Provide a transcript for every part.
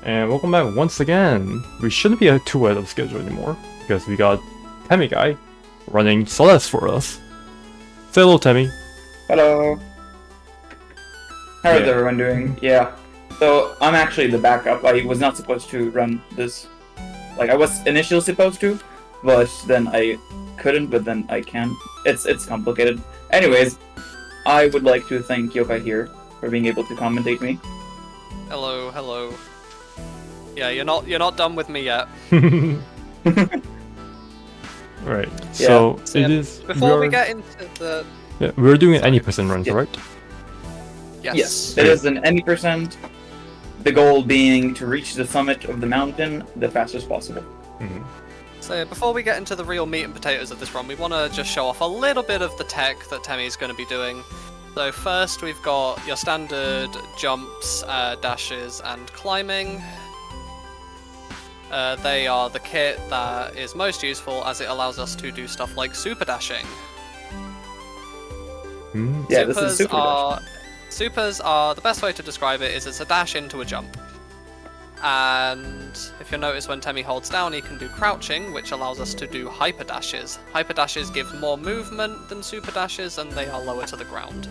and welcome back once again. We shouldn't be too ahead of schedule anymore, because we got TemmieGuy running Celeste for us. Say hello, Temmie. Hello. How is everyone doing? Yeah. So, I'm actually the backup. I was not supposed to run this. Like, I was initially supposed to, but then I couldn't, but then I can. It's complicated. Anyways, I would like to thank Yokai here for being able to commentate me. Hello, hello. Yeah, you're not done with me yet. Right. So yeah. it is. Before we get into the. Yeah, we're doing an any percent run, right? Yes. It is an any percent. The goal being to reach the summit of the mountain the fastest possible. Mm-hmm. So before we get into the real meat and potatoes of this run, we want to just show off a little bit of the tech that Temmie's going to be doing. So first we've got your standard jumps, dashes, and climbing. They are the kit that is most useful as it allows us to do stuff like super dashing. Yeah, this is super dash. Supers are, the best way to describe it is it's a dash into a jump. And if you'll notice when Temmie holds down, he can do crouching, which allows us to do hyper dashes. Hyper dashes give more movement than super dashes, and they are lower to the ground.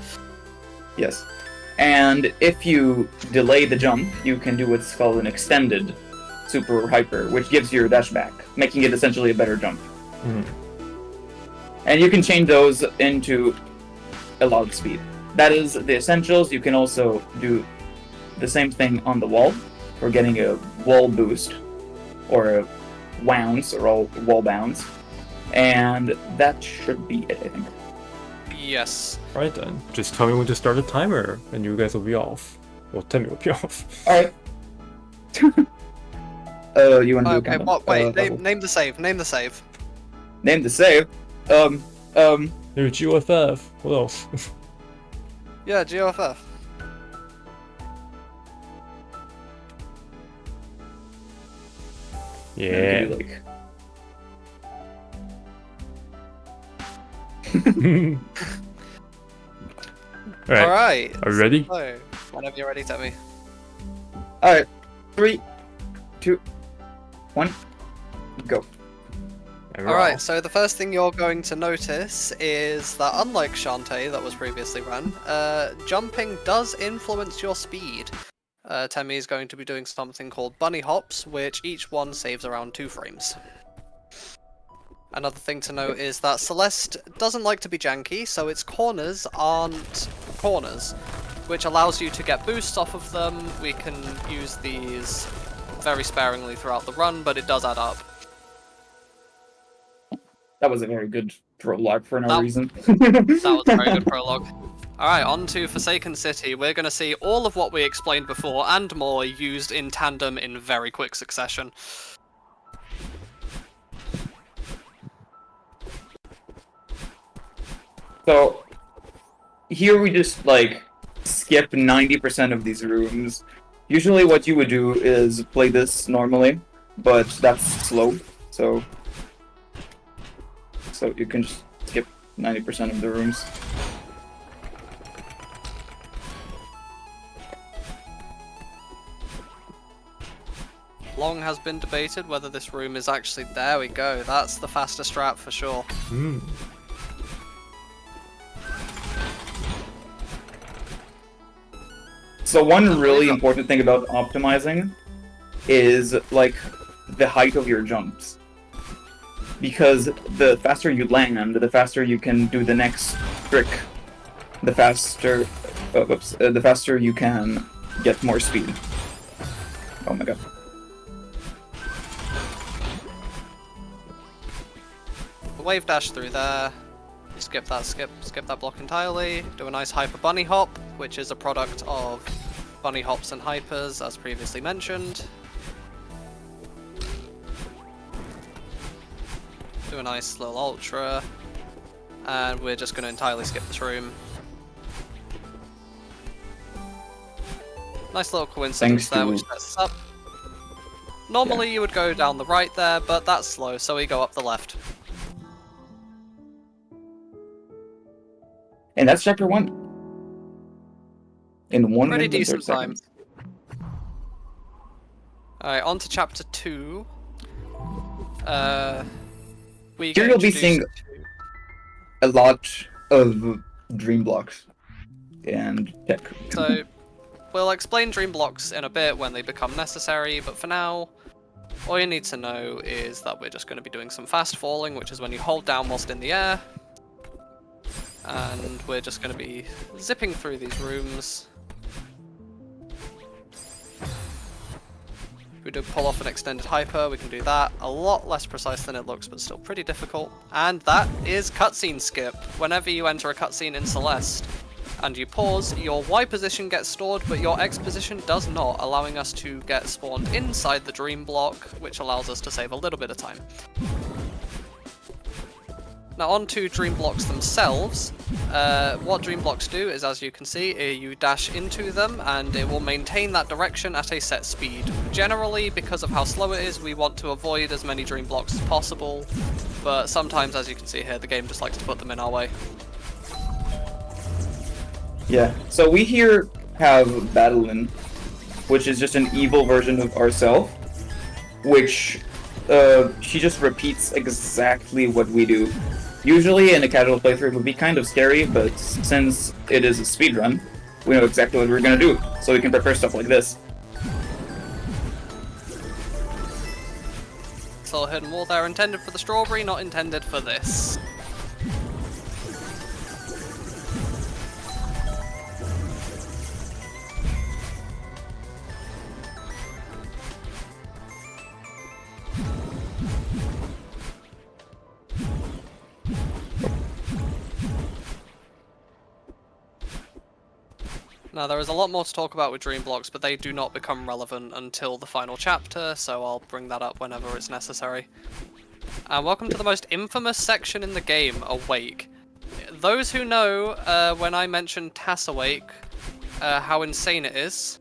Yes. And if you delay the jump, you can do what's called an extended super or hyper, which gives your dash back, making it essentially a better jump. Mm-hmm. And you can change those into a lot of speed. That is the essentials. You can also do the same thing on the wall for getting a wall boost, or a bounce, or all wall bounce. And that should be it, I think. Yes. Right then. Just tell me when to start the timer, and you guys will be off. Well, Temmie will be off. Alright. You want to do Okay, wait, name the save, name the save. Name the save? New GoFF. What else? Yeah, GoFF. Yeah. Like... Alright. Are you ready? So, whenever you're ready, Temmie. Alright. 3, 2, 1, go. Alright, so the first thing you're going to notice is that unlike Shantae that was previously run, jumping does influence your speed. Temmie is going to be doing something called bunny hops, which each one saves around 2 frames. Another thing to note is that Celeste doesn't like to be janky, so its corners aren't corners, which allows you to get boosts off of them. We can use these very sparingly throughout the run, but it does add up. That was a very good prologue for no reason. That was a very good prologue. Alright, on to Forsaken City. We're going to see all of what we explained before and more used in tandem in very quick succession. So, here we just, like, skip 90% of these rooms. Usually what you would do is play this normally, but that's slow, so you can just skip 90% of the rooms. Long has been debated whether this room is actually... There we go, that's the faster strat for sure. So one really important thing about optimizing is, like, the height of your jumps. Because the faster you land, the faster you can do the next trick. The faster... the faster you can get more speed. Oh my god. Wave dash through there. Skip that block entirely. Do a nice hyper bunny hop, which is a product of bunny hops and hypers, as previously mentioned. Do a nice little ultra, and we're just going to entirely skip this room. Nice little coincidence there, which sets us up. Normally you would go down the right there, but that's slow, so we go up the left. And that's chapter 1. In 1 Pretty minute and 30 decent time. seconds. Alright, on to chapter 2. We Here get you'll be introduced seeing to- a lot of dream blocks and tech. So, we'll explain dream blocks in a bit when they become necessary, but for now, all you need to know is that we're just going to be doing some fast falling, which is when you hold down whilst in the air. And we're just going to be zipping through these rooms. If we do pull off an extended hyper, we can do that. A lot less precise than it looks, but still pretty difficult. And that is cutscene skip. Whenever you enter a cutscene in Celeste, and you pause, your Y position gets stored, but your X position does not, allowing us to get spawned inside the dream block, which allows us to save a little bit of time. Now on to dream blocks themselves. What dream blocks do is, as you can see, you dash into them and it will maintain that direction at a set speed. Generally, because of how slow it is, we want to avoid as many dream blocks as possible, but sometimes, as you can see here, the game just likes to put them in our way. Yeah, so we here have Battlein, which is just an evil version of ourself, which she just repeats exactly what we do. Usually in a casual playthrough it would be kind of scary, but since it is a speedrun, we know exactly what we're gonna do, so we can prepare stuff like this. So hidden wall there, intended for the strawberry, not intended for this. Now there is a lot more to talk about with dream blocks, but they do not become relevant until the final chapter, so I'll bring that up whenever it's necessary. And welcome to the most infamous section in the game, Awake. Those who know, when I mentioned TAS Awake, how insane it is.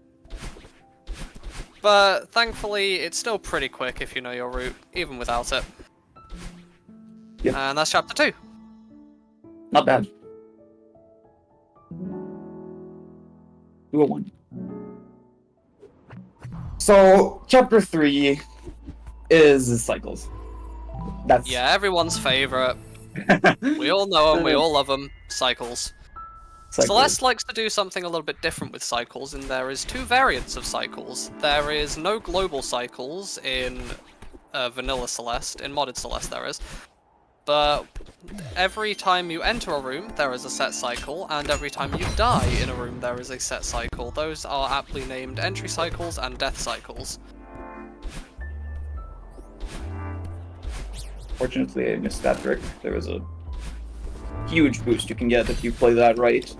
But thankfully, it's still pretty quick if you know your route, even without it. Yep. And that's chapter 2. Not bad. 201. So, chapter 3 is cycles. That's Yeah, everyone's favorite. We all know them, we all love them. Cycles. cycles. Celeste likes to do something a little bit different with cycles, and there is 2 variants of cycles. There is no global cycles in vanilla Celeste, in modded Celeste there is. But every time you enter a room, there is a set cycle, and every time you die in a room, there is a set cycle. Those are aptly named entry cycles and death cycles. Fortunately, I missed that trick. There was a huge boost you can get if you play that right.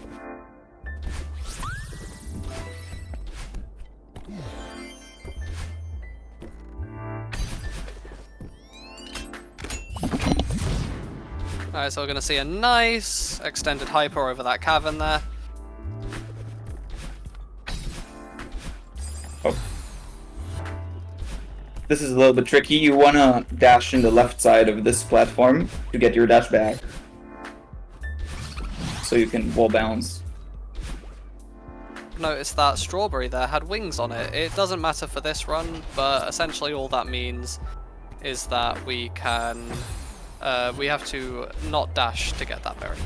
Alright, so we're going to see a nice extended hyper over that cavern there. Oh. This is a little bit tricky. You want to dash in the left side of this platform to get your dash back, so you can wall bounce. Notice that strawberry there had wings on it. It doesn't matter for this run, but essentially all that means is that we can... we have to not dash to get that berry.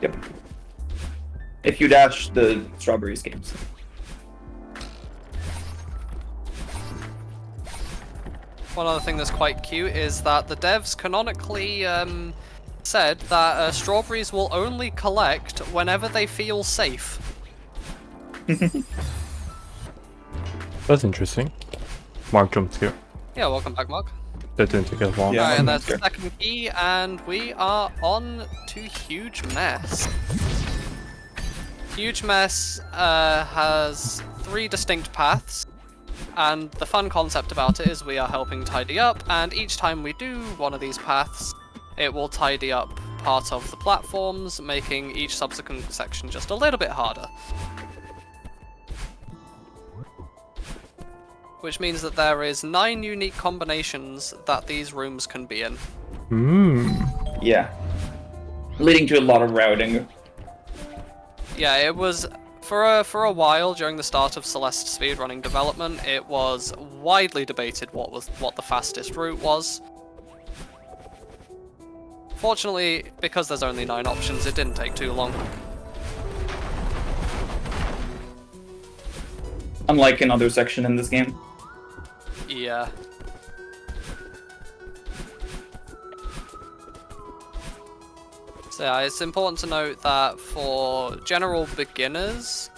Yep. If you dash, the strawberry escapes. One other thing that's quite cute is that the devs canonically said that strawberries will only collect whenever they feel safe. That's interesting. Mark jumped here. Yeah, welcome back, Mark. That didn't take as long. Yeah. Alright, and that's sure. the second key, and we are on to Huge Mess. Huge Mess has 3 distinct paths, and the fun concept about it is we are helping tidy up, and each time we do one of these paths, it will tidy up part of the platforms, making each subsequent section just a little bit harder. Which means that there is 9 unique combinations that these rooms can be in. Yeah. Leading to a lot of routing. Yeah, it was For a while during the start of Celeste speedrunning development, it was widely debated what the fastest route was. Fortunately, because there's only 9 options, it didn't take too long. Unlike another section in this game. Yeah. So yeah, it's important to note that for general beginners,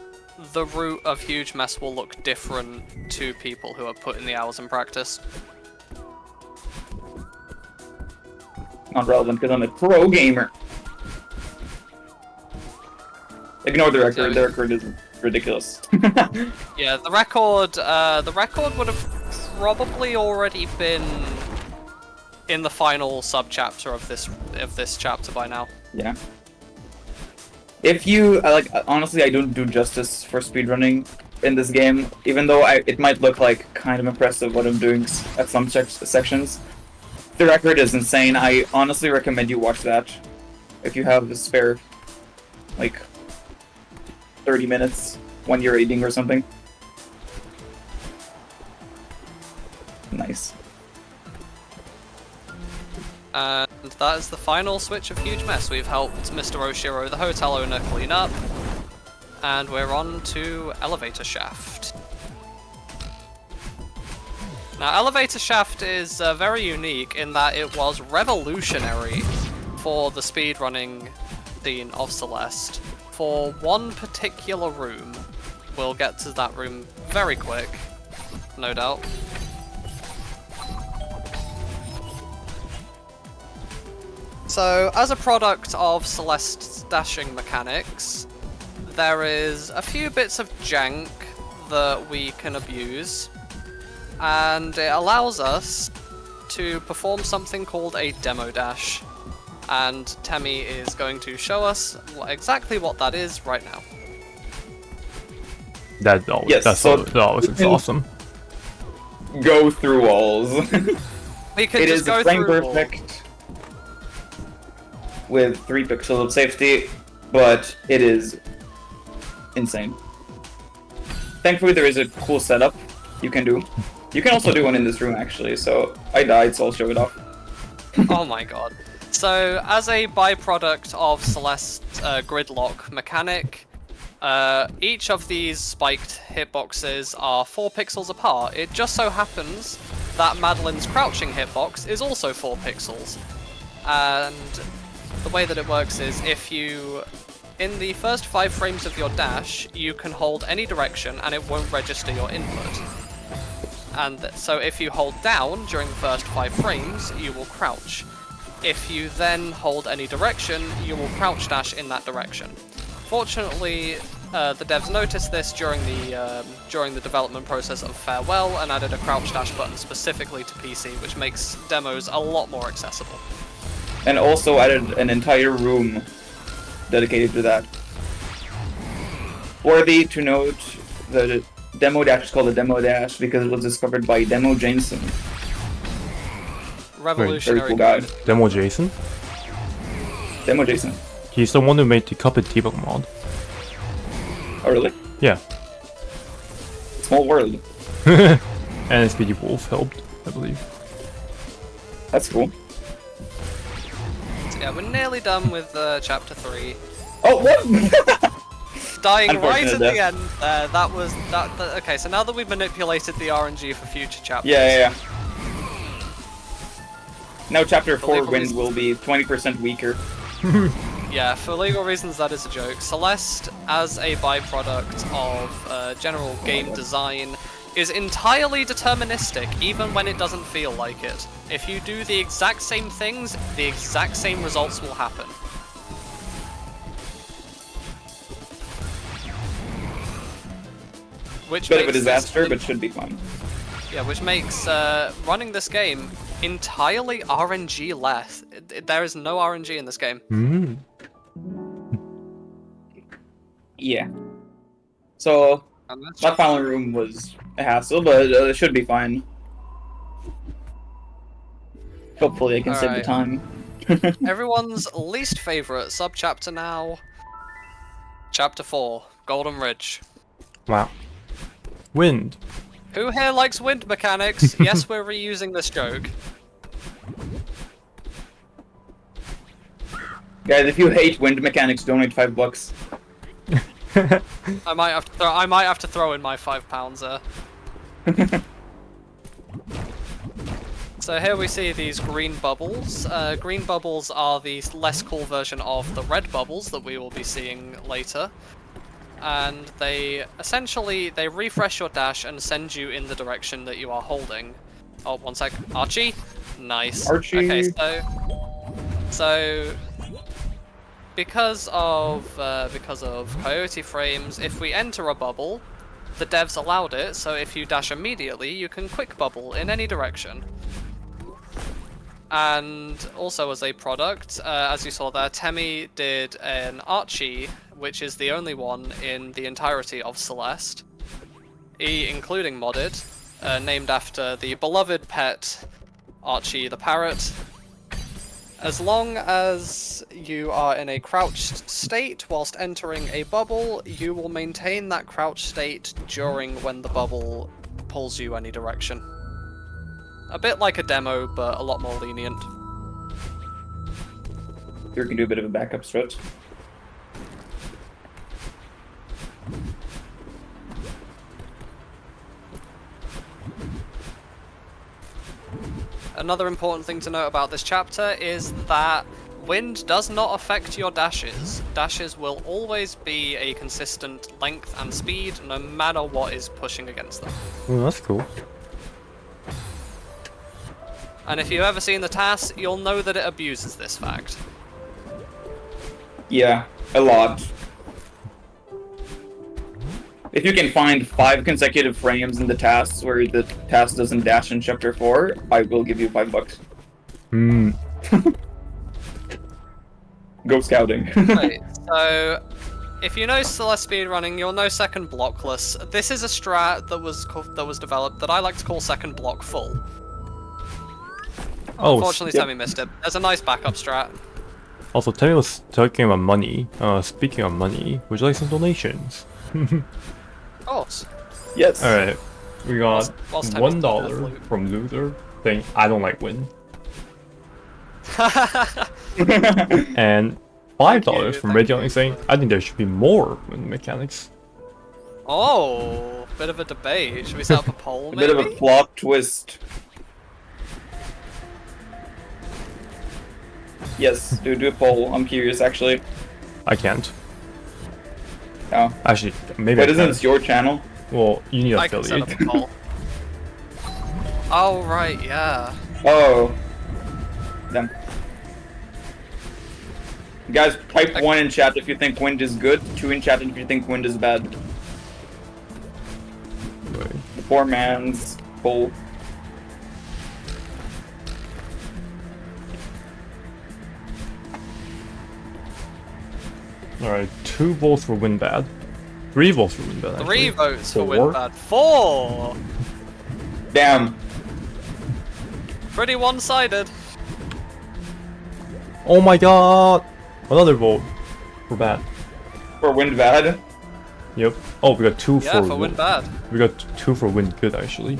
the route of Huge Mess will look different to people who have put in the hours in practice. Not relevant because I'm a pro gamer. Ignore the record. The record is ridiculous. Yeah, the record would have probably already been in the final sub-chapter of this chapter by now. Yeah. If you honestly, I don't do justice for speedrunning in this game, even though it might look like kind of impressive what I'm doing at some sections. The record is insane. I honestly recommend you watch that if you have a spare, like, 30 minutes when you're eating or something. Nice. And that is the final switch of Huge Mess. We've helped Mr. Oshiro, the hotel owner, clean up, and we're on to Elevator Shaft. Now, Elevator Shaft is very unique in that it was revolutionary for the speedrunning scene of Celeste for one particular room. We'll get to that room very quick, no doubt. So, as a product of Celeste's dashing mechanics, there is a few bits of jank that we can abuse, and it allows us to perform something called a demo dash. And Temmie is going to show us exactly what that is right now. That's always awesome. Go through walls. We can it just is go frame through perfect with 3 pixels of safety, but it is insane. Thankfully, there is a cool setup you can do. You can also do one in this room, actually, so I died, so I'll show it off. Oh my god. So, as a byproduct of Celeste's gridlock mechanic, each of these spiked hitboxes are 4 pixels apart. It just so happens that Madeline's crouching hitbox is also 4 pixels. And the way that it works is if you, in the first 5 frames of your dash, you can hold any direction and it won't register your input. And so if you hold down during the first 5 frames, you will crouch. If you then hold any direction, you will crouch dash in that direction. Fortunately, the devs noticed this during the development process of Farewell and added a crouch dash button specifically to PC, which makes demos a lot more accessible. And also added an entire room dedicated to that. Worthy to note, the demo dash is called a demo dash because it was discovered by Demo Jameson. Revolutionary. Very cool guy. Demo Jason? Demo Jason. He's the one who made the Cuphead debug mod. Oh, really? Yeah. Small world. And SPD Wolf helped, I believe. That's cool. So yeah, we're nearly done with chapter 3. Oh, what? Dying right at death. the end. That was that. Okay, so now that we've manipulated the RNG for future chapters. Yeah. Now chapter 4 legal wind reasons. will be 20% weaker. Yeah, for legal reasons that is a joke. Celeste, as a byproduct of general game design, is entirely deterministic, even when it doesn't feel like it. If you do the exact same things, the exact same results will happen. Which Bit of a makes disaster, but should be fun. Yeah, which makes running this game entirely RNG less. There is no RNG in this game. Mm. Yeah. So, And that's that final room was a hassle, but it should be fine. Hopefully I can save the time. everyone's least favorite subchapter now. Chapter 4. Golden Ridge. Wow. Wind. Who here likes wind mechanics? Yes, we're reusing this joke. Guys, if you hate wind mechanics, donate $5. I might have to throw in my £5 there. So here we see these green bubbles. Green bubbles are the less cool version of the red bubbles that we will be seeing later. And they essentially, they refresh your dash and send you in the direction that you are holding. Oh, one sec. Archie? Nice. Archie. Okay, so because of Coyote frames, if we enter a bubble, the devs allowed it, so if you dash immediately, you can quick bubble in any direction. And also as a product, as you saw there, Temmie did an Archie, which is the only one in the entirety of Celeste, including modded, named after the beloved pet Archie the parrot. As long as you are in a crouched state whilst entering a bubble, you will maintain that crouched state during when the bubble pulls you any direction. A bit like a demo, but a lot more lenient. Here we can do a bit of a backup stretch. Another important thing to note about this chapter is that wind does not affect your dashes. Dashes will always be a consistent length and speed, no matter what is pushing against them. Oh, that's cool. And if you've ever seen the TAS, you'll know that it abuses this fact. Yeah, a lot. If you can find 5 consecutive frames in the TAS where the TAS doesn't dash in chapter 4, I will give you $5. Hmm. Go scouting. Right, so if you know Celeste speedrunning, you'll know second blockless. This is a strat that was developed that I like to call second block full. Oh, Unfortunately, Temmie missed it. There's a nice backup strat. Also, Temmie was talking about money. Speaking of money, would you like some donations? Of course. Yes. Alright, we got Whilst Temmie's $1 from Loser saying, I don't like wind. And $5 from thank Radiant you. saying, I think there should be more wind mechanics. Oh, bit of a debate. Should we set up a poll, A maybe? bit of a plot twist. Yes, do a poll. I'm curious, actually. I can't. Oh. Actually, maybe But I isn't can. this your channel? Well, you need I can set affiliate. up a poll. Oh, right, yeah. Oh. Then. Guys, type Okay. 1 in chat if you think wind is good, 2 in chat if you think wind is bad. Wait. The poor man's poll. Alright, 2 votes for wind bad. 3 votes for wind bad. Actually. 3 votes for 4? Windbad. 4! Damn. Pretty one-sided. Oh my god! Another vote for bad. For wind bad. Yep. Oh, we got 2 Yeah, for for wind. Windbad. We got 2 for wind good actually.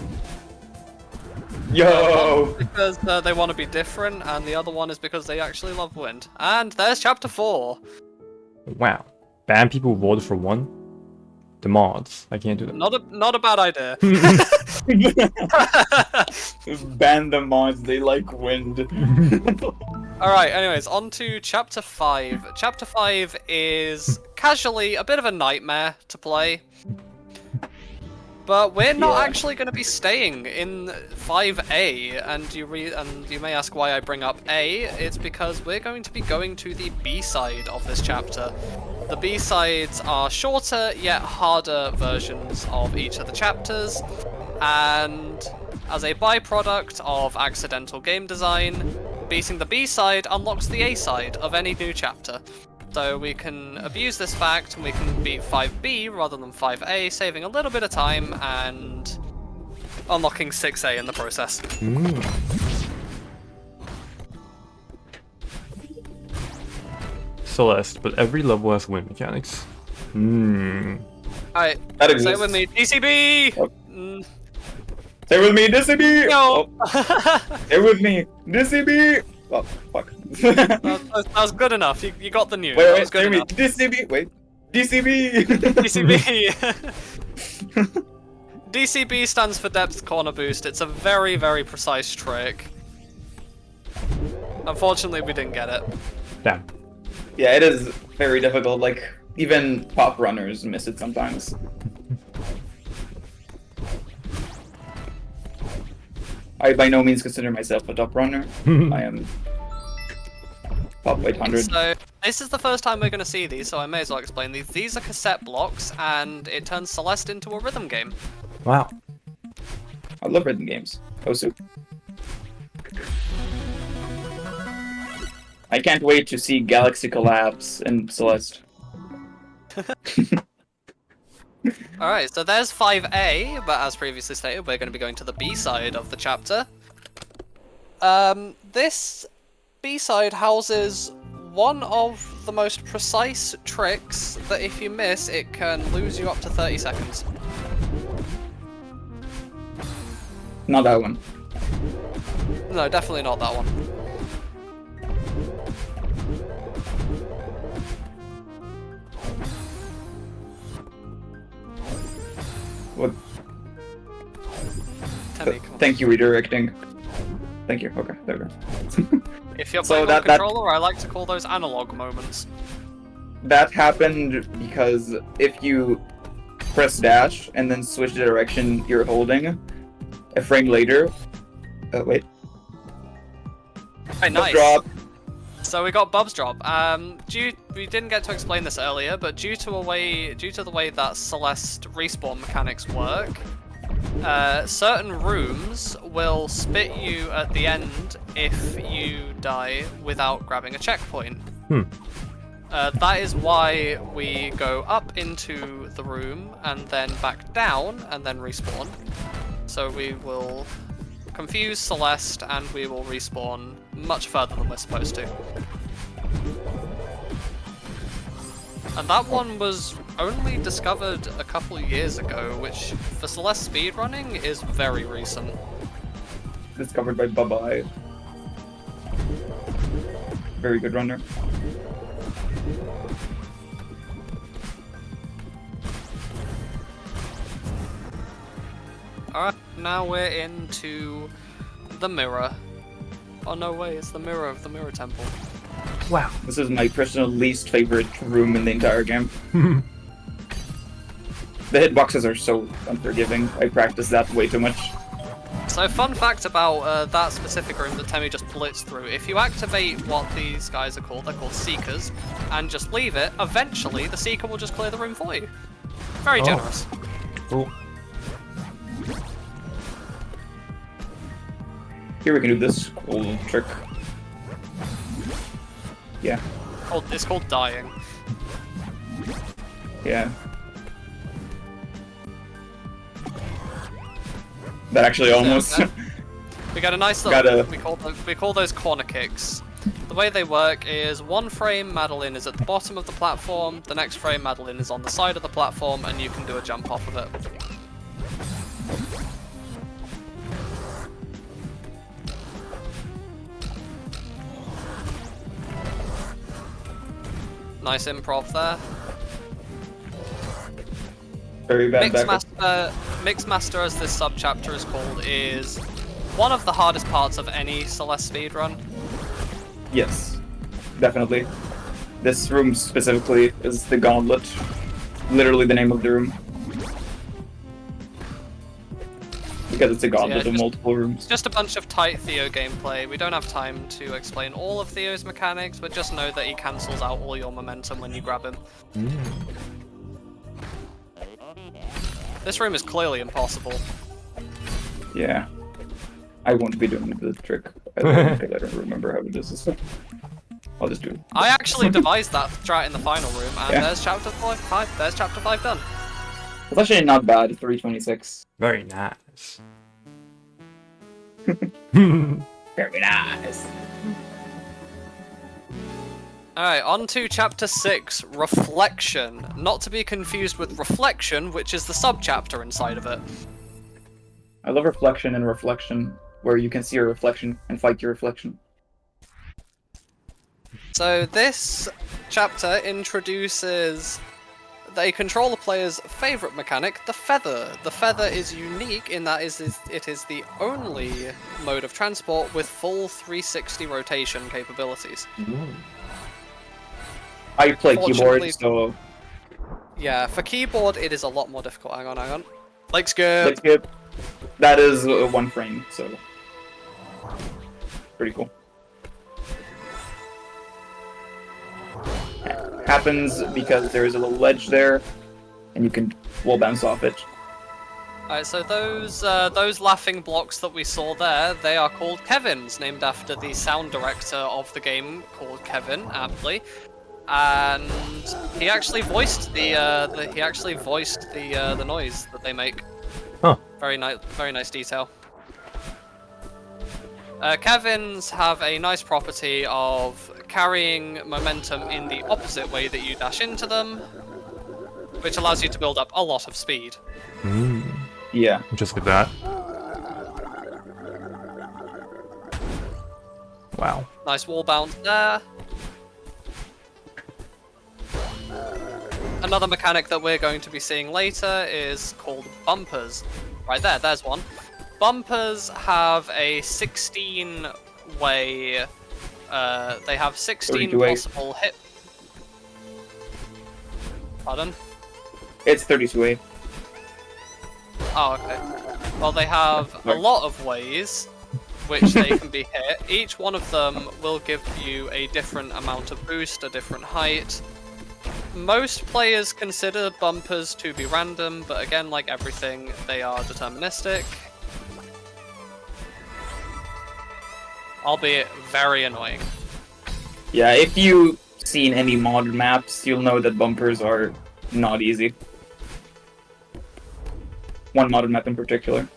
Yo! Because they want to be different, and the other one is because they actually love wind. And there's chapter 4. Wow. Ban people who voted for 1? The mods. I can't do that. Not a bad idea. Ban the mods, they like wind. Alright, anyways, on to chapter 5. Chapter 5 is casually a bit of a nightmare to play. But we're not Yeah. actually going to be staying in 5A, and you may ask why I bring up A. It's because we're going to be going to the B-side of this chapter. The B-sides are shorter yet harder versions of each of the chapters, and as a byproduct of accidental game design, beating the B-side unlocks the A-side of any new chapter. So we can abuse this fact and we can beat 5B rather than 5A, saving a little bit of time and unlocking 6A in the process. Celeste, but every level has wind mechanics. Alright, That say exists. it with me. DCB! Oh. Say with me, DCB! No! Oh, say with me, DCB! Oh, fuck. that was good enough. You got the news. Wait, That wait, was good say me, enough. DCB! Wait, DCB! DCB! DCB stands for Depth Corner Boost. It's a very, very precise trick. Unfortunately, we didn't get it. Damn. Yeah, it is very difficult. Like, even top runners miss it sometimes. I by no means consider myself a top runner. I am top 800. So, this is the first time we're going to see these, so I may as well explain these. These are cassette blocks, and it turns Celeste into a rhythm game. Wow. I love rhythm games. Osu. I can't wait to see Galaxy collapse in Celeste. Alright, so there's 5A, but as previously stated, we're going to be going to the B side of the chapter. This B side houses one of the most precise tricks that if you miss, it can lose you up to 30 seconds. Not that one. No, definitely not that one. What? Temmie, come on. Thank you, redirecting. Thank you. Okay, there we go. If you're So playing on that- controller, I like to call those analog moments. That happened because if you press dash and then switch the direction you're holding, a frame later. Wait. Hey, nice. Drop. So we got Bub's drop. We didn't get to explain this earlier, but due to the way that Celeste respawn mechanics work, certain rooms will spit you at the end if you die without grabbing a checkpoint. That is why we go up into the room and then back down and then respawn. So we will confuse Celeste and we will respawn much further than we're supposed to. And that one was only discovered a couple years ago, which for Celeste speedrunning is very recent. Discovered by Bye-Bye. Very good runner. Alright, now we're into the mirror. Oh no way, it's the mirror of the Mirror Temple. Wow. This is my personal least favorite room in the entire game. The hitboxes are so unforgiving. I practice that way too much. So fun fact about that specific room that Temmie just blitzed through, if you activate what these guys are called, they're called Seekers, and just leave it, eventually the Seeker will just clear the room for you. Very generous. Cool. Here we can do this cool trick. Yeah. It's called dying. Yeah. That actually almost. We got a nice little. Gotta- We call those corner kicks. The way they work is one frame Madeline is at the bottom of the platform, the next frame Madeline is on the side of the platform, and you can do a jump off of it. Nice improv there. Very bad backup. Mixmaster, as this sub-chapter is called, is one of the hardest parts of any Celeste speedrun. Yes, definitely. This room specifically is the Gauntlet. Literally the name of the room. Because it's a gauntlet of multiple rooms. It's just a bunch of tight Theo gameplay. We don't have time to explain all of Theo's mechanics, but just know that he cancels out all your momentum when you grab him. This room is clearly impossible. Yeah. I won't be doing the trick. I don't remember how to do this. I'll just do it. I actually devised that strat in the final room, and Yeah. there's chapter 5. There's chapter 5 done. It's actually not bad, 326. Very nice. Very nice. Alright, on to Chapter 6, Reflection. Not to be confused with Reflection, which is the sub-chapter inside of it. I love Reflection and Reflection, where you can see your reflection and fight your reflection. So this chapter introduces a controller player's favourite mechanic, the feather. The feather is unique in that it is the only mode of transport with full 360 rotation capabilities. Ooh. I play keyboard, so... Yeah, for keyboard it is a lot more difficult. Hang on. Like skip. Let's skip. That is 1 frame, so... Pretty cool. Happens because there is a little ledge there, and you can wall bounce off it. Alright, so those laughing blocks that we saw there, they are called Kevins, named after the sound director of the game called Kevin, aptly. And he actually voiced the noise that they make. Huh. Very nice detail. Kevins have a nice property of carrying momentum in the opposite way that you dash into them, which allows you to build up a lot of speed. Yeah. Just like that. Wow. Nice wall bounce there. Another mechanic that we're going to be seeing later is called bumpers. Right there, there's one. Bumpers have a 16-way... they have 16 possible hit... Pardon? It's 32A. Oh, okay. Well, they have a lot of ways which they can be hit. Each one of them will give you a different amount of boost, a different height. Most players consider bumpers to be random, but again, like everything, they are deterministic. Albeit very annoying. Yeah, if you've seen any modded maps, you'll know that bumpers are not easy. One modded map in particular.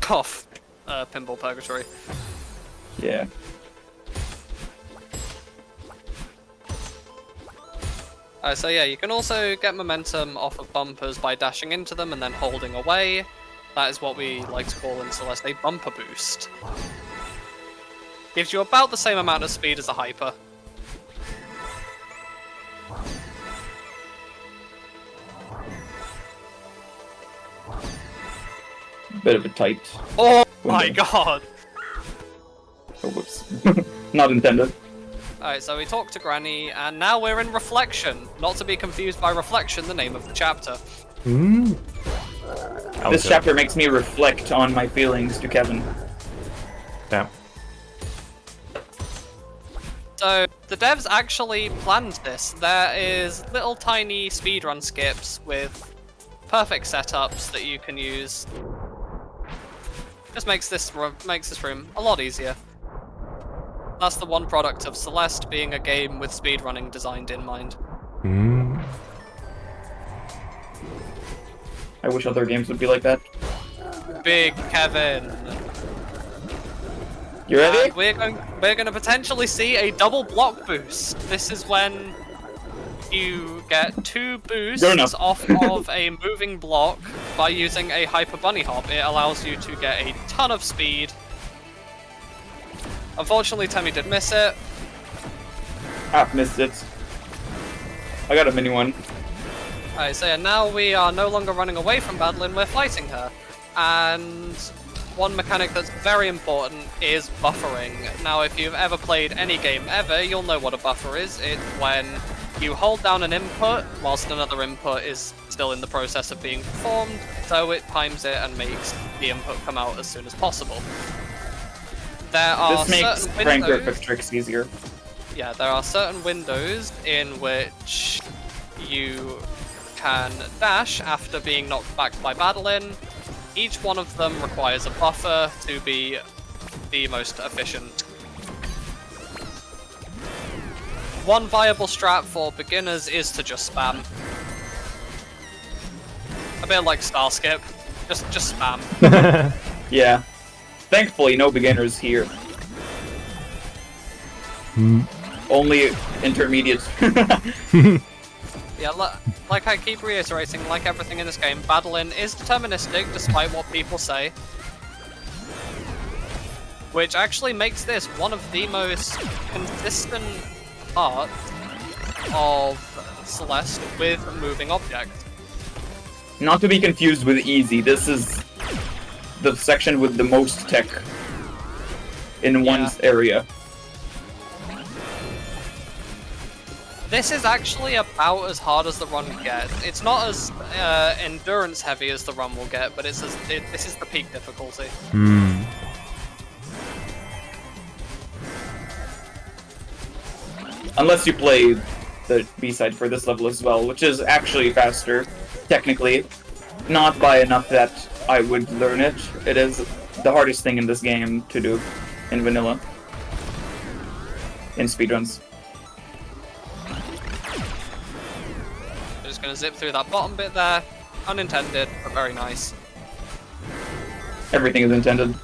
Cough. Pinball Purgatory. Yeah. So yeah, you can also get momentum off of bumpers by dashing into them and then holding away. That is what we like to call in Celeste a bumper boost. Gives you about the same amount of speed as a hyper. Bit of a tight. Oh my window. god! Oh, whoops. Not intended. Alright, so we talked to Granny, and now we're in Reflection. Not to be confused by Reflection, the name of the chapter. This chapter makes me reflect on my feelings to Kevin. Damn. So, the devs actually planned this. There is little tiny speedrun skips with perfect setups that you can use. Just makes this room a lot easier. That's the one product of Celeste being a game with speedrunning designed in mind. I wish other games would be like that. Big Kevin. You ready? And we're going to potentially see a double block boost. This is when you get 2 boosts off of a moving block by using a hyper bunny hop. It allows you to get a ton of speed. Unfortunately, Temmie did miss it. Ah, missed it. I got a mini one. Alright, so yeah, now we are no longer running away from Madeline, we're fighting her. And one mechanic that's very important is buffering. Now, if you've ever played any game ever, you'll know what a buffer is. It's when you hold down an input whilst another input is still in the process of being performed, so it times it and makes the input come out as soon as possible. There are This makes certain Frank windows, Griffith tricks easier. yeah, there are certain windows in which you can dash after being knocked back by Madeline. Each one of them requires a buffer to be the most efficient. One viable strat for beginners is to just spam. A bit like Star Skip, just spam. Yeah. Thankfully, no beginners here. Only intermediate. Yeah, like I keep reiterating, like everything in this game, battling is deterministic despite what people say. Which actually makes this one of the most consistent parts of Celeste with moving objects. Not to be confused with easy, this is the section with the most tech in one's area. This is actually about as hard as the run gets. It's not as endurance heavy as the run will get, but this is the peak difficulty. Unless you play the B-side for this level as well, which is actually faster, technically. Not by enough that I would learn it. It is the hardest thing in this game to do in vanilla. In speedruns. Just gonna zip through that bottom bit there. Unintended, but very nice. Everything is intended.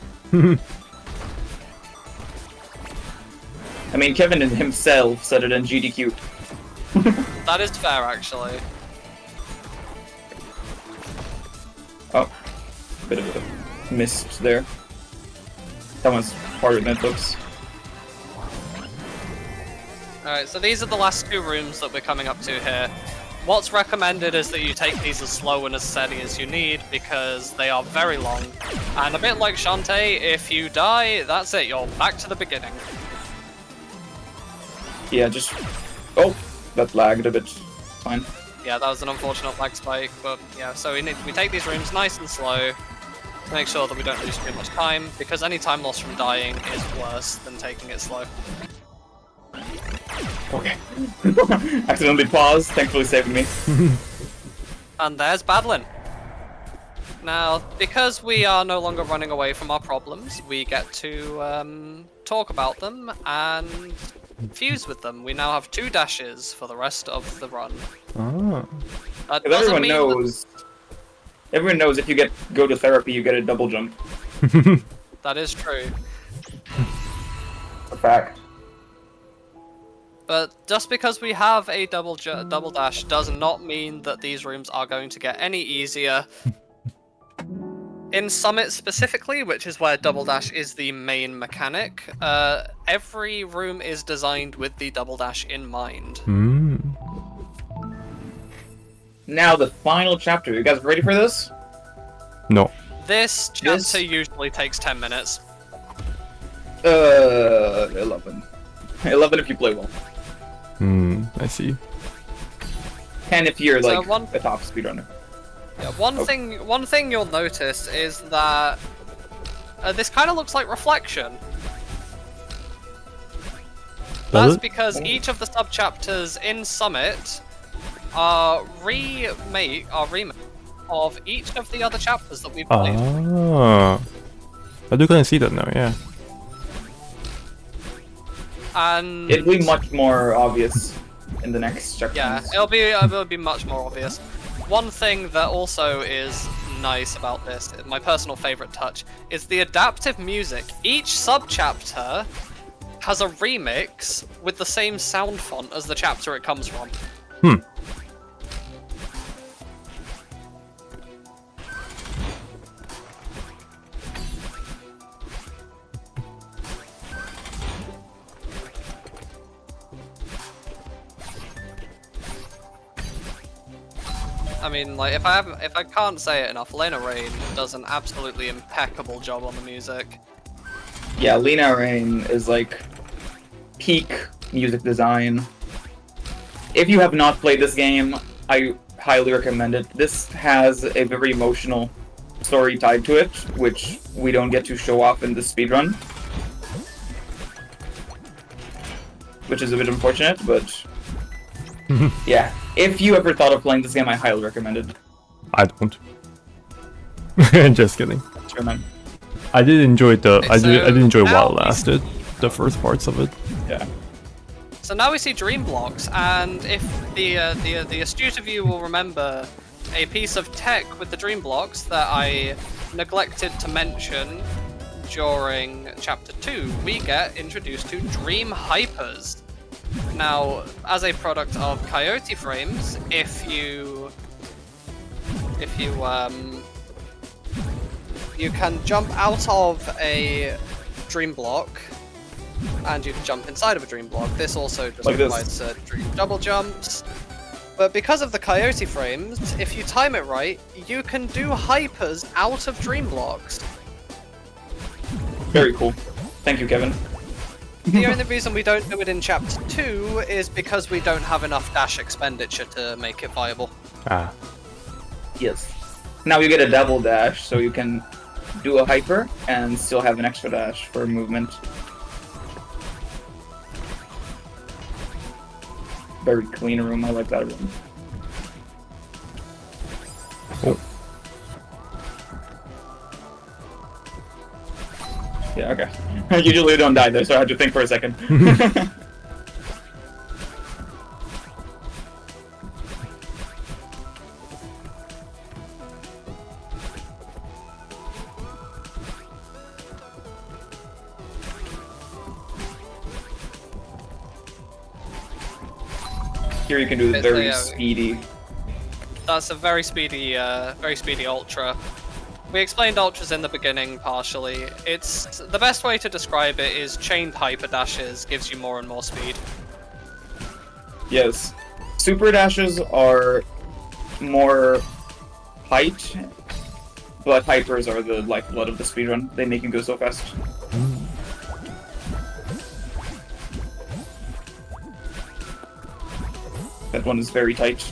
I mean, Kevin himself said it in GDQ. That is fair, actually. Oh, bit of a mist there. That one's harder than it looks. Alright, so these are the last two rooms that we're coming up to here. What's recommended is that you take these as slow and as steady as you need, because they are very long. And a bit like Shantae, if you die, that's it, you're back to the beginning. Yeah, just... Oh, that lagged a bit. Fine. Yeah, that was an unfortunate lag spike, but yeah, so we take these rooms nice and slow to make sure that we don't lose too much time, because any time lost from dying is worse than taking it slow. Okay. Accidentally paused, thankfully saving me. And there's Badlin. Now, because we are no longer running away from our problems, we get to talk about them and fuse with them. We now have 2 dashes for the rest of the run. Ah. Everyone knows. Everyone knows if you go to therapy, you get a double jump. That is true. A fact. But just because we have a double dash does not mean that these rooms are going to get any easier. In Summit specifically, which is where double dash is the main mechanic, every room is designed with the double dash in mind. Now the final chapter. You guys ready for this? No. This chapter usually takes 10 minutes. 11. 11 if you play well. I see. 10 if you're like So a top speedrunner. Yeah, one thing you'll notice is that this kind of looks like Reflection. That's because each of the sub-chapters in Summit are remake of each of the other chapters that we've played. Ah, I do kind of see that now, yeah. And it'll be much more obvious in the next chapter. yeah, it'll be much more obvious. One thing that also is nice about this, my personal favorite touch, is the adaptive music. Each sub-chapter has a remix with the same sound font as the chapter it comes from. I mean, like, if I can't say it enough, Lena Rain does an absolutely impeccable job on the music. Yeah, Lena Rain is like peak music design. If you have not played this game, I highly recommend it. This has a very emotional story tied to it, which we don't get to show off in the speedrun. Which is a bit unfortunate, but yeah. If you ever thought of playing this game, I highly recommend it. I don't. Just kidding. Sure, man. I did enjoy I did enjoy now while it lasted, the first parts of it. Yeah. So now we see dream blocks, and if the astute of you will remember a piece of tech with the dream blocks that I neglected to mention during Chapter 2, we get introduced to Dream Hypers. Now, as a product of Coyote frames, you can jump out of a dream block, and you can jump inside of a dream block. This also just Like provides dream double jumps. But because of the Coyote frames, if you time it right, you can do hypers out of dream blocks. Very cool. Thank you, Kevin. The only reason we don't do it in Chapter 2 is because we don't have enough dash expenditure to make it viable. Ah. Yes. Now you get a double dash, so you can do a hyper and still have an extra dash for movement. Very clean room. I like that room. Oh. Yeah, okay. Usually don't die there, so I had to think for a second. Here you can do the It's very the, speedy. That's a very speedy ultra. We explained ultras in the beginning partially. It's the best way to describe it is chained hyper dashes gives you more and more speed. Yes. Super dashes are more height, but hypers are the lifeblood of the speedrun. They make you go so fast. That one is very tight.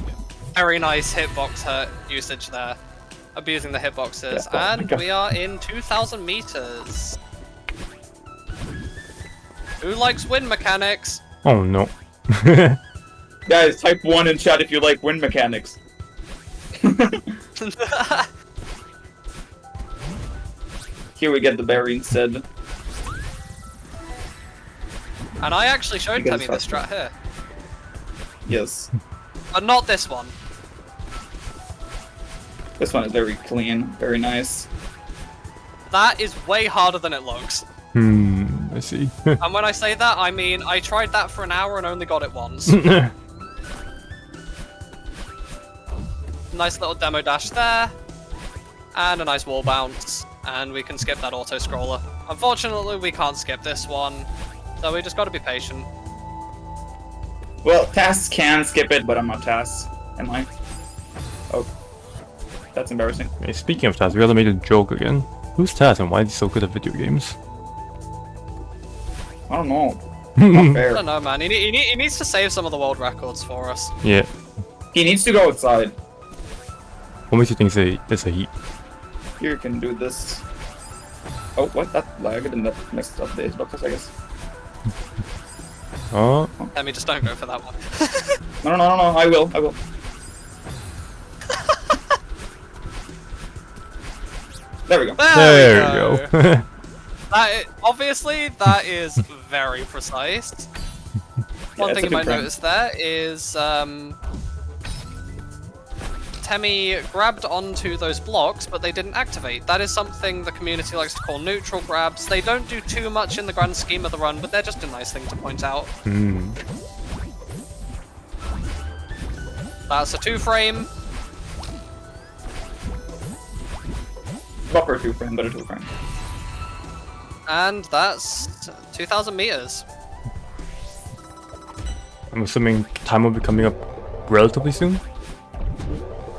Very nice hitbox usage there. Abusing the hitboxes. Yeah, oh my And God. we are in 2,000 meters. Who likes wind mechanics? Oh no. Guys, type 1 in chat if you like wind mechanics. Here we get the berry instead. And I actually showed You guys Temmie this strat here. Yes. But not this one. This one is very clean, very nice. That is way harder than it looks. I see. And when I say that, I mean I tried that for an hour and only got it once. Nice little demo dash there. And a nice wall bounce. And we can skip that auto-scroller. Unfortunately, we can't skip this one. So we just gotta be patient. Well, Tass can skip it, but I'm not Tass. Am I? Oh. That's embarrassing. Hey, speaking of Taz, we gotta make a joke again. Who's Taz and why is he so good at video games? I don't know. Not I fair. don't know, man. He needs to save some of the world records for us. Yeah. He needs to go outside. What makes you think it's a heat? Here you can do this. Oh, what? That lagged and that messed up the hitboxes, I guess. Oh. Let me just don't go for that one. No, I will. There we go. There you go. Obviously, that is very precise. One it's thing a you might big frame. notice there is Temmie grabbed onto those blocks, but they didn't activate. That is something the community likes to call neutral grabs. They don't do too much in the grand scheme of the run, but they're just a nice thing to point out. That's a 2-frame. Proper 2-frame, but a 2-frame. And that's 2,000 meters. I'm assuming time will be coming up relatively soon?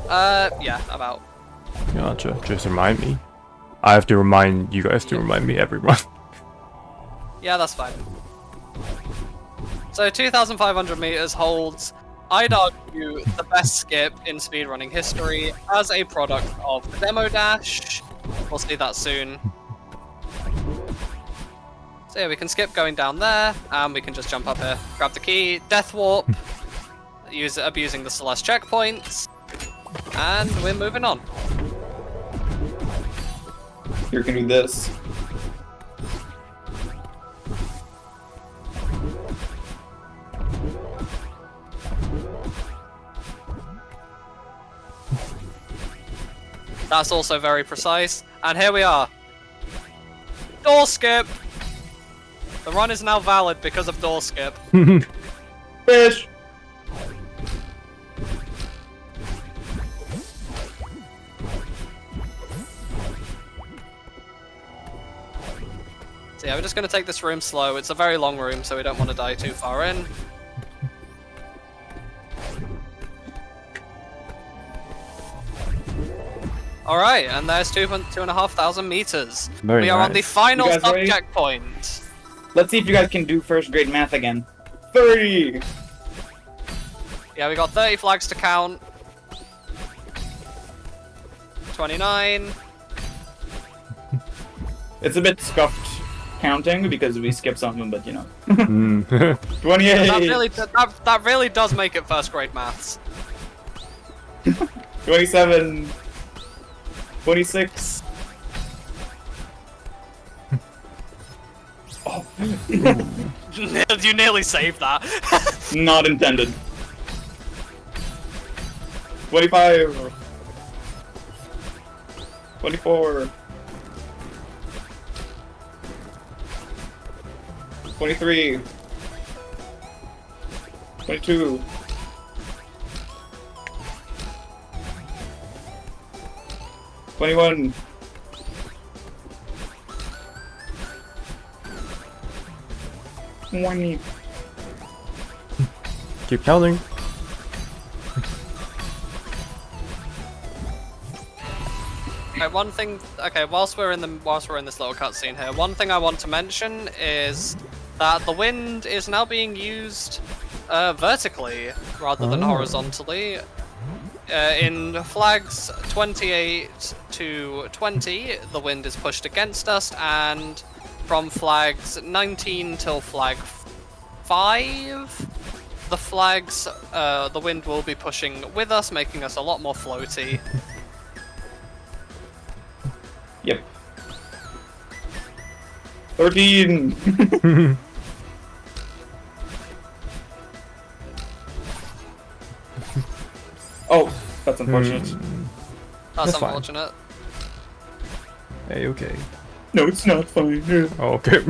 Yeah, about. Gotcha. Just remind me. I have to remind you guys to remind me every run. Yeah, that's fine. So 2,500 meters holds, I'd argue, the best skip in speedrunning history as a product of the demo dash. We'll see that soon. So yeah, we can skip going down there, and we can just jump up here, grab the key, death warp, abusing the Celeste checkpoints, and we're moving on. Here you can do this. That's also very precise, and here we are. Door skip! The run is now valid because of door skip. Fish! So yeah, we're just going to take this room slow. It's a very long room, so we don't want to die too far in. Alright, and there's 2,500 meters. Very we are on the nice. final You guys ready? subject point. Let's see if you guys can do first grade math again. 30! Yeah, we got 30 flags to count. 29. It's a bit scuffed counting because we skipped something, but you know. Mm. 28! That really does make it first grade maths. 27! 26! Oh. You nearly saved that. Not intended. 25! 24! 23! 22! 21! 20! Keep counting. Okay, one thing. Okay, whilst we're in this little cutscene here, one thing I want to mention is that the wind is now being used vertically rather than horizontally. In flags 28 to 20, the wind is pushed against us, and from flags 19 till flag 5, the flags, the wind will be pushing with us, making us a lot more floaty. Yep. 13! Oh, that's unfortunate. That's fine. unfortunate. Hey, okay. No, it's not fine. Oh, okay.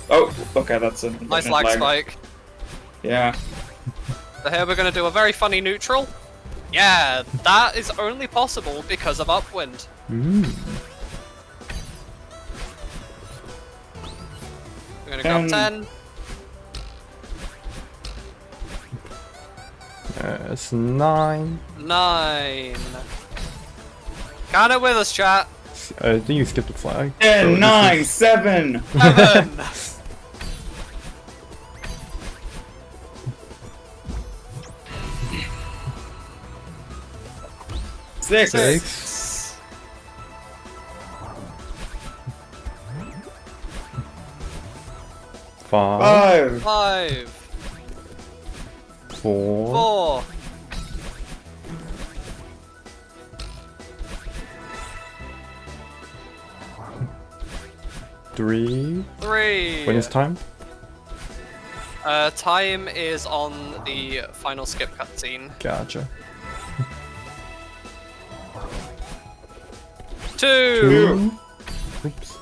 Oh, okay, that's a Nice lag spike. Yeah. So here we're going to do a very funny neutral. Yeah, that is only possible because of upwind. Mm. We're going to grab 10. It's 9. 9. Count it with us, chat. I think you skipped the flag. 10, So 9, this 7! 7. Six. 6. 5. 5. 5. 4. 4. 3. 3. When is time? Time is on the final skip cutscene. Gotcha. 2. Oops.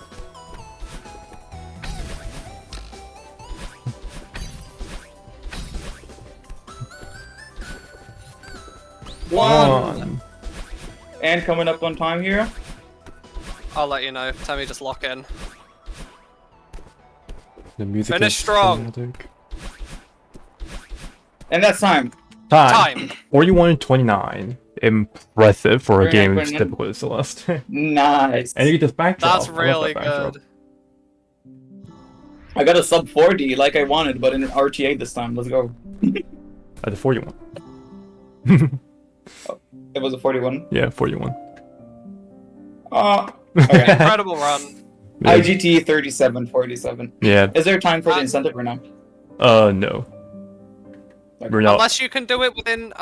One. And coming up on time here. I'll let you know. Tell me just lock in. The music Finish is strong. dramatic. And that's time. Time. 41-29. Impressive for a Very game nice, that's Brendan. typical of Celeste. Nice. And you get this backdrop. That's I love that really backdrop. good. I got a sub 40 like I wanted, but in an RTA this time. Let's go. At the 41. It was a 41. Yeah, 41. Okay. Incredible run. Yeah. IGT 3747. Yeah. Is there time for the incentive or no? No. We're not. Unless you can do it within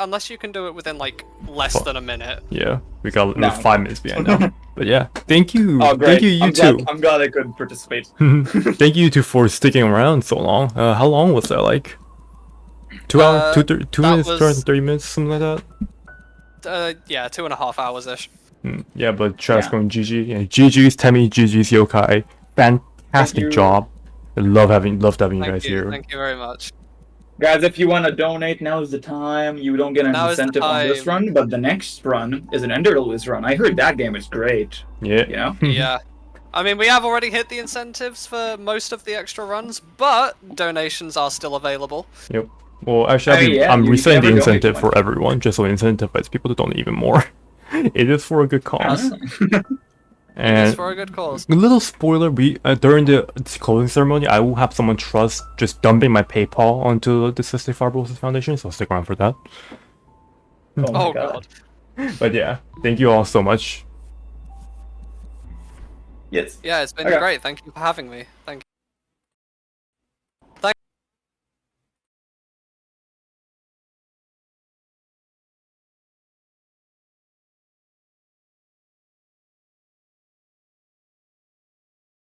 like less Fuck. than a minute. Yeah, we got No. 5 minutes behind now. But yeah, thank you. Oh, great. Thank you, you two. I'm glad I could participate. Thank you two for sticking around so long. How long was that like? 2 hours, two that minutes, was- 30 minutes, something like that. Yeah, 2.5 hours ish. Yeah, but Trash Yeah. going GG. Yeah, GG's Temmie, GG's Yokai. Fantastic you. job. I loved having you Thank guys you, here. thank you very much. Guys, if you want to donate, now is the time. You don't get an Now is the incentive on this time. run, but the next run is an Enderlose run. I heard that game is great. Yeah. You know? Yeah. I mean, we have already hit the incentives for most of the extra runs, but donations are still available. Yep. Well, actually, I'm you resetting the never donate incentive too for much. everyone, just so it incentivizes people to donate even more. It is for a good cause. It's And for a good cause. a little spoiler: we during the closing ceremony, I will have someone trust just dumping my PayPal onto the Cystic Fibrosis Foundation, so stick around for that. Oh my Oh god. god. But yeah, thank you all so much. Yes. Yeah, it's been Okay. great. Thank you for having me. Thank you.